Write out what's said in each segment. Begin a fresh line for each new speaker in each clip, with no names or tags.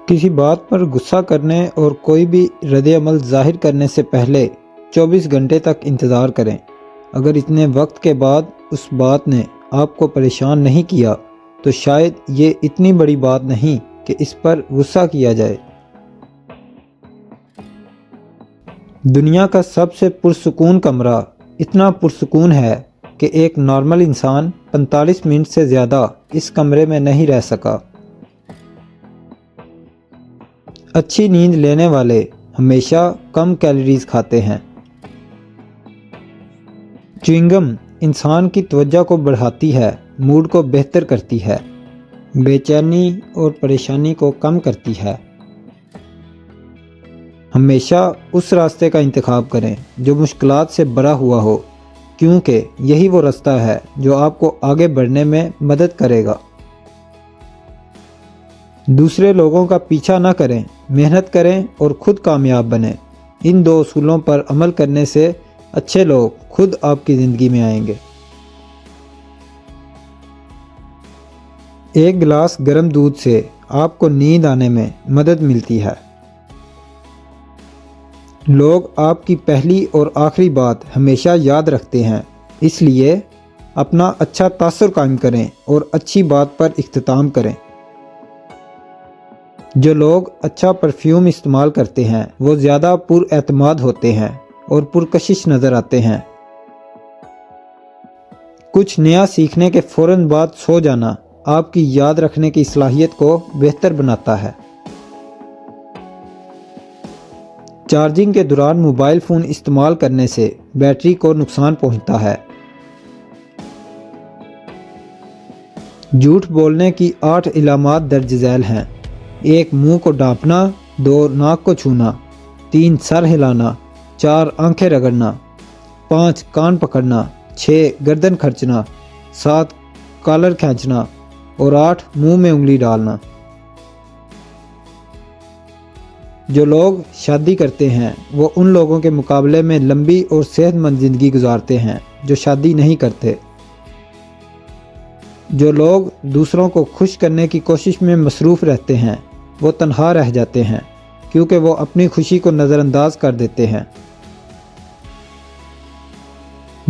کسی بات پر غصہ کرنے اور کوئی بھی رد عمل ظاہر کرنے سے پہلے 24 گھنٹے تک انتظار کریں۔ اگر اتنے وقت کے بعد اس بات نے آپ کو پریشان نہیں کیا تو شاید یہ اتنی بڑی بات نہیں کہ اس پر غصہ کیا جائے۔ دنیا کا سب سے پرسکون کمرہ اتنا پرسکون ہے کہ ایک نارمل انسان 45 منٹ سے زیادہ اس کمرے میں نہیں رہ سکا۔ اچھی نیند لینے والے ہمیشہ کم کیلوریز کھاتے ہیں۔ چیونگم انسان کی توجہ کو بڑھاتی ہے، موڈ کو بہتر کرتی ہے، بے چینی اور پریشانی کو کم کرتی ہے۔ ہمیشہ اس راستے کا انتخاب کریں جو مشکلات سے بھرا ہوا ہو، کیونکہ یہی وہ راستہ ہے جو آپ کو آگے بڑھنے میں مدد کرے گا۔ دوسرے لوگوں کا پیچھا نہ کریں، محنت کریں اور خود کامیاب بنیں۔ ان دو اصولوں پر عمل کرنے سے اچھے لوگ خود آپ کی زندگی میں آئیں گے۔ ایک گلاس گرم دودھ سے آپ کو نیند آنے میں مدد ملتی ہے۔ لوگ آپ کی پہلی اور آخری بات ہمیشہ یاد رکھتے ہیں، اس لیے اپنا اچھا تاثر قائم کریں اور اچھی بات پر اختتام کریں۔ جو لوگ اچھا پرفیوم استعمال کرتے ہیں وہ زیادہ پر اعتماد ہوتے ہیں اور پرکشش نظر آتے ہیں۔ کچھ نیا سیکھنے کے فوراً بعد سو جانا آپ کی یاد رکھنے کی صلاحیت کو بہتر بناتا ہے۔ چارجنگ کے دوران موبائل فون استعمال کرنے سے بیٹری کو نقصان پہنچتا ہے۔ جھوٹ بولنے کی 8 علامات درج ذیل ہیں۔ 1 منہ کو ڈانپنا، 2 ناک کو چھونا، 3 سر ہلانا، 4 آنکھیں رگڑنا، 5 کان پکڑنا، 6 گردن کھرچنا، 7 کالر کھینچنا اور 8 منہ میں انگلی ڈالنا۔ جو لوگ شادی کرتے ہیں وہ ان لوگوں کے مقابلے میں لمبی اور صحت مند زندگی گزارتے ہیں جو شادی نہیں کرتے۔ جو لوگ دوسروں کو خوش کرنے کی کوشش میں مصروف رہتے ہیں وہ تنہا رہ جاتے ہیں، کیونکہ وہ اپنی خوشی کو نظر انداز کر دیتے ہیں۔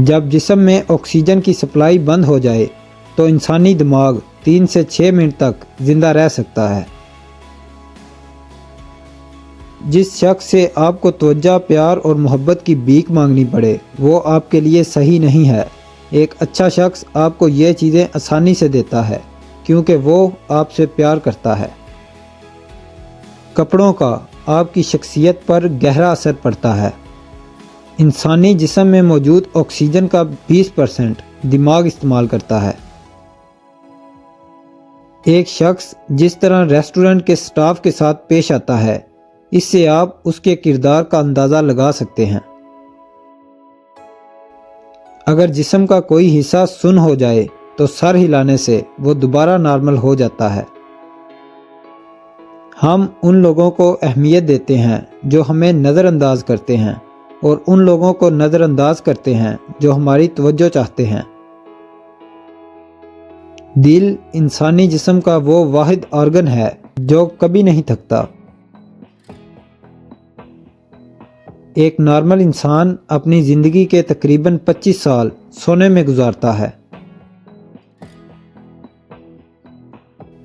جب جسم میں آکسیجن کی سپلائی بند ہو جائے تو انسانی دماغ 3 سے 6 منٹ تک زندہ رہ سکتا ہے۔ جس شخص سے آپ کو توجہ، پیار اور محبت کی بھیک مانگنی پڑے وہ آپ کے لیے صحیح نہیں ہے۔ ایک اچھا شخص آپ کو یہ چیزیں آسانی سے دیتا ہے کیونکہ وہ آپ سے پیار کرتا ہے۔ کپڑوں کا آپ کی شخصیت پر گہرا اثر پڑتا ہے۔ انسانی جسم میں موجود آکسیجن کا 20% دماغ استعمال کرتا ہے۔ ایک شخص جس طرح ریسٹورنٹ کے سٹاف کے ساتھ پیش آتا ہے، اس سے آپ اس کے کردار کا اندازہ لگا سکتے ہیں۔ اگر جسم کا کوئی حصہ سن ہو جائے تو سر ہلانے سے وہ دوبارہ نارمل ہو جاتا ہے۔ ہم ان لوگوں کو اہمیت دیتے ہیں جو ہمیں نظر انداز کرتے ہیں اور ان لوگوں کو نظر انداز کرتے ہیں جو ہماری توجہ چاہتے ہیں۔ دل انسانی جسم کا وہ واحد آرگن ہے جو کبھی نہیں تھکتا۔ ایک نارمل انسان اپنی زندگی کے تقریباً 25 سال سونے میں گزارتا ہے۔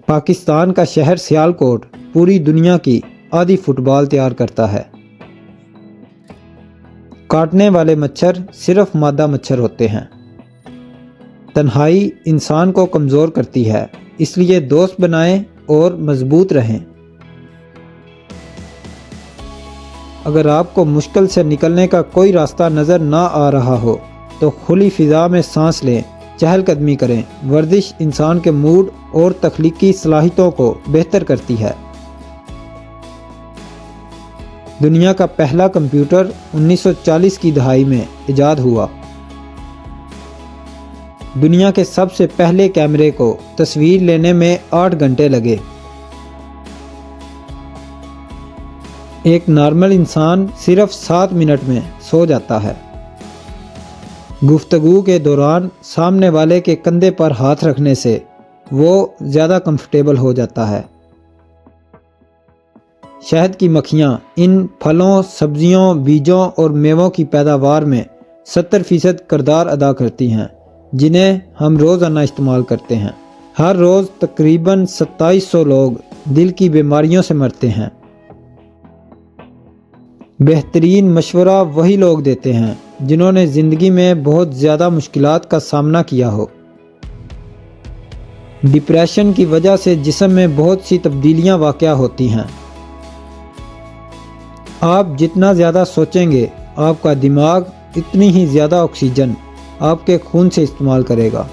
پاکستان کا شہر سیالکوٹ پوری دنیا کی آدھی فٹ بال تیار کرتا ہے۔ کاٹنے والے مچھر صرف مادہ مچھر ہوتے ہیں۔ تنہائی انسان کو کمزور کرتی ہے، اس لیے دوست بنائیں اور مضبوط رہیں۔ اگر آپ کو مشکل سے نکلنے کا کوئی راستہ نظر نہ آ رہا ہو تو کھلی فضا میں سانس لیں، چہل قدمی کریں۔ ورزش انسان کے موڈ اور تخلیقی صلاحیتوں کو بہتر کرتی ہے۔ دنیا کا پہلا کمپیوٹر 1940 کی دہائی میں ایجاد ہوا۔ دنیا کے سب سے پہلے کیمرے کو تصویر لینے میں 8 گھنٹے لگے۔ ایک نارمل انسان صرف 7 منٹ میں سو جاتا ہے۔ گفتگو کے دوران سامنے والے کے کندھے پر ہاتھ رکھنے سے وہ زیادہ کمفرٹیبل ہو جاتا ہے۔ شہد کی مکھیاں ان پھلوں، سبزیوں، بیجوں اور میووں کی پیداوار میں 70% کردار ادا کرتی ہیں، جنہیں ہم روزانہ استعمال کرتے ہیں۔ ہر روز تقریباً 2700 لوگ دل کی بیماریوں سے مرتے ہیں۔ بہترین مشورہ وہی لوگ دیتے ہیں جنہوں نے زندگی میں بہت زیادہ مشکلات کا سامنا کیا ہو۔ ڈپریشن کی وجہ سے جسم میں بہت سی تبدیلیاں واقع ہوتی ہیں۔ آپ جتنا زیادہ سوچیں گے، آپ کا دماغ اتنی ہی زیادہ آکسیجن آپ کے خون سے استعمال کرے گا۔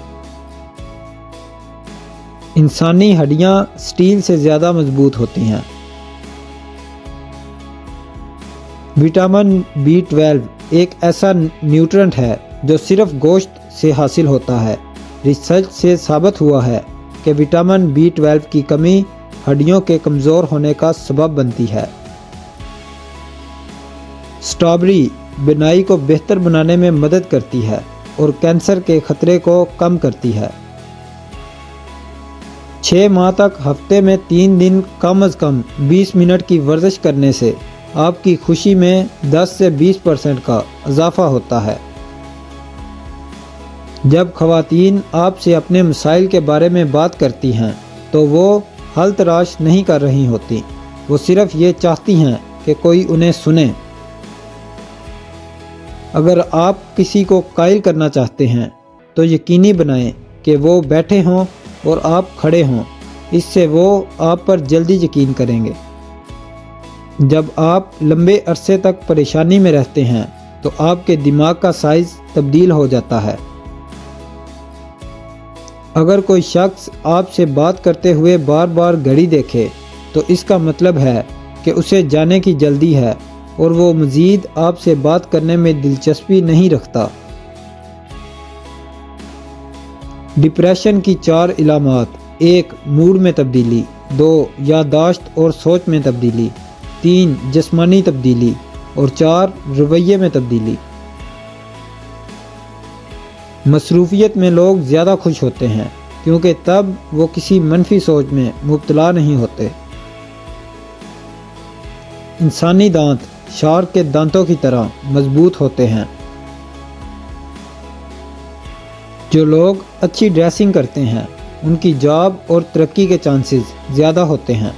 انسانی ہڈیاں سٹیل سے زیادہ مضبوط ہوتی ہیں۔ وٹامن B12 ایک ایسا نیوٹرنٹ ہے جو صرف گوشت سے حاصل ہوتا ہے۔ ریسرچ سے ثابت ہوا ہے کہ وٹامن B12 کی کمی ہڈیوں کے کمزور ہونے کا سبب بنتی ہے۔ اسٹرابیری بینائی کو بہتر بنانے میں مدد کرتی ہے اور کینسر کے خطرے کو کم کرتی ہے۔ 6 ماہ تک ہفتے میں 3 دن کم از کم 20 منٹ کی ورزش کرنے سے آپ کی خوشی میں 10 سے 20% کا اضافہ ہوتا ہے۔ جب خواتین آپ سے اپنے مسائل کے بارے میں بات کرتی ہیں تو وہ حل تلاش نہیں کر رہی ہوتی، وہ صرف یہ چاہتی ہیں کہ کوئی انہیں سنے۔ اگر آپ کسی کو قائل کرنا چاہتے ہیں تو یقینی بنائیں کہ وہ بیٹھے ہوں اور آپ کھڑے ہوں، اس سے وہ آپ پر جلدی یقین کریں گے۔ جب آپ لمبے عرصے تک پریشانی میں رہتے ہیں تو آپ کے دماغ کا سائز تبدیل ہو جاتا ہے۔ اگر کوئی شخص آپ سے بات کرتے ہوئے بار بار گھڑی دیکھے تو اس کا مطلب ہے کہ اسے جانے کی جلدی ہے اور وہ مزید آپ سے بات کرنے میں دلچسپی نہیں رکھتا۔ ڈپریشن کی 4 علامات: 1 موڈ میں تبدیلی، 2 یادداشت اور سوچ میں تبدیلی، 3 جسمانی تبدیلی اور 4 رویے میں تبدیلی۔ مصروفیت میں لوگ زیادہ خوش ہوتے ہیں کیونکہ تب وہ کسی منفی سوچ میں مبتلا نہیں ہوتے۔ انسانی دانت شارک کے دانتوں کی طرح مضبوط ہوتے ہیں۔ جو لوگ اچھی ڈریسنگ کرتے ہیں ان کی جاب اور ترقی کے چانسز زیادہ ہوتے ہیں۔